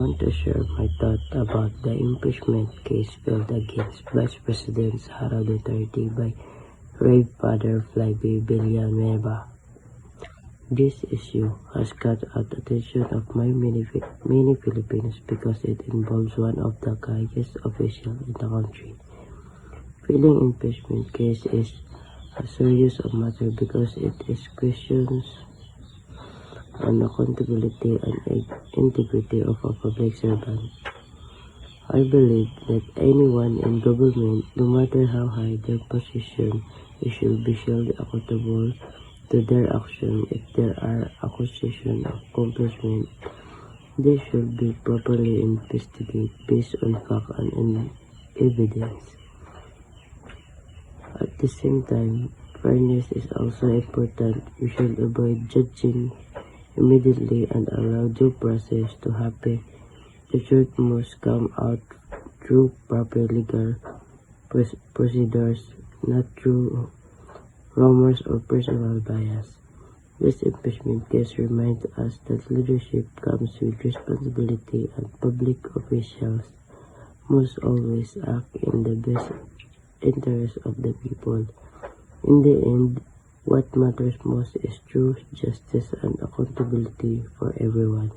I want to share my thought about the impeachment case filed against Vice President Sara Duterte by Rave Father Flavie Villanueva. This issue has got the attention of many Filipinos because it involves one of the highest officials in the country. Filing impeachment case is a serious matter because it is questions on accountability and integrity of a public servant. I believe that anyone in government, no matter how high their position, should be held accountable to their action. If there are accusations of accomplishment, they should be properly investigated based on fact and evidence. At the same time, fairness is also important. We should avoid judging immediately and allow due process to happen. The truth must come out through proper legal procedures, not through rumors or personal bias. This impeachment case reminds us that leadership comes with responsibility and public officials must always act in the best interest of the people. In the end, what matters most is true justice and accountability for everyone.